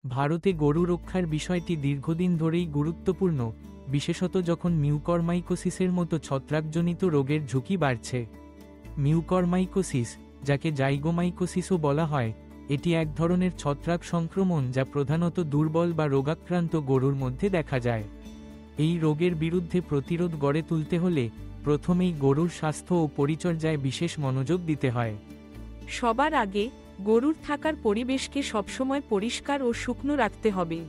ভারতে গরু রক্ষার বিষয়টি দীর্ঘদিন ধরেই গুরুত্বপূর্ণ, বিশেষত যখন মিউকরমাইকোসিসের মতো ছত্রাকজনিত রোগের ঝুঁকি বাড়ছে। মিউকরমাইকোসিস, যাকে জাইগোমাইকোসিসও বলা হয়, এটি এক ধরনের ছত্রাক সংক্রমণ যা প্রধানত দুর্বল বা রোগাক্রান্ত গরুর মধ্যে দেখা যায়। এই রোগের বিরুদ্ধে প্রতিরোধ গড়ে তুলতে হলে প্রথমেই গরুর স্বাস্থ্য ও পরিচর্যায় বিশেষ মনোযোগ দিতে হয়। সবার আগে গরুর থাকার পরিবেশকে সবসময় পরিষ্কার ও শুকনো রাখতে হবে।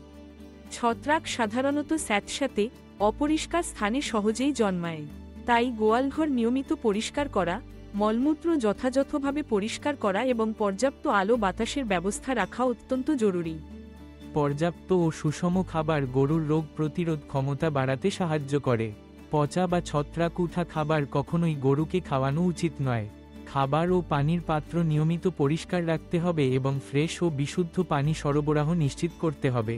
ছত্রাক সাধারণত স্যাঁতস্যাঁতে, অপরিষ্কার স্থানে সহজেই জন্মায়। তাই গোয়ালঘর নিয়মিত পরিষ্কার করা, মলমূত্র যথাযথভাবে পরিষ্কার করা এবং পর্যাপ্ত আলো বাতাসের ব্যবস্থা রাখা অত্যন্ত জরুরি। পর্যাপ্ত ও সুষম খাবার গরুর রোগ প্রতিরোধ ক্ষমতা বাড়াতে সাহায্য করে। পচা বা ছত্রাক উঠা খাবার কখনোই গরুকে খাওয়ানো উচিত নয়। খাবার ও পানির পাত্র নিয়মিত পরিষ্কার রাখতে হবে এবং ফ্রেশ ও বিশুদ্ধ পানি সরবরাহ নিশ্চিত করতে হবে।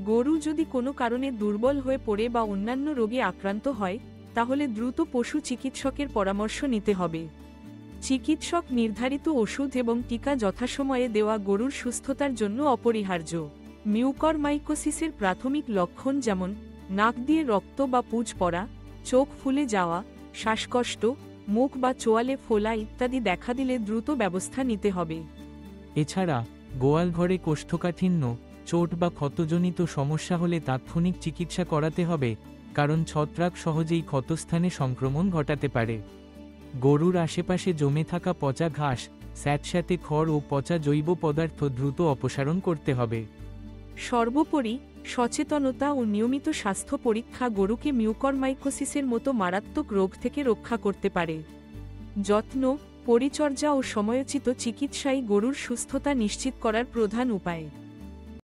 গরু যদি কোনো কারণে দুর্বল হয়ে পড়ে বা অন্যান্য রোগে আক্রান্ত হয়, তাহলে দ্রুত পশু চিকিৎসকের পরামর্শ নিতে হবে। চিকিৎসক নির্ধারিত ওষুধ এবং টিকা যথাসময়ে দেওয়া গরুর সুস্থতার জন্য অপরিহার্য। মিউকরমাইকোসিসের প্রাথমিক লক্ষণ যেমন নাক দিয়ে রক্ত বা পুজ পড়া, চোখ ফুলে যাওয়া, শ্বাসকষ্ট, মুখ বা চোয়ালে ফোলা ইত্যাদি দেখা দিলে দ্রুত ব্যবস্থা নিতে হবে। এছাড়া গোয়ালঘরে কোষ্ঠকাঠিন্য, চোট বা ক্ষতজনিত সমস্যা হলে তাৎক্ষণিক চিকিৎসা করাতে হবে, কারণ ছত্রাক সহজেই ক্ষতস্থানে সংক্রমণ ঘটাতে পারে। গরুর আশেপাশে জমে থাকা পচা ঘাস, স্যাঁতস্যাঁতে খড় ও পচা জৈব পদার্থ দ্রুত অপসারণ করতে হবে। সর্বোপরি সচেতনতা ও নিয়মিত স্বাস্থ্য পরীক্ষা গরুকে মিউকরমাইকোসিসের মতো মারাত্মক রোগ থেকে রক্ষা করতে পারে। যত্ন, পরিচর্যা ও সময়োচিত চিকিৎসাই গরুর সুস্থতা নিশ্চিত করার প্রধান উপায়।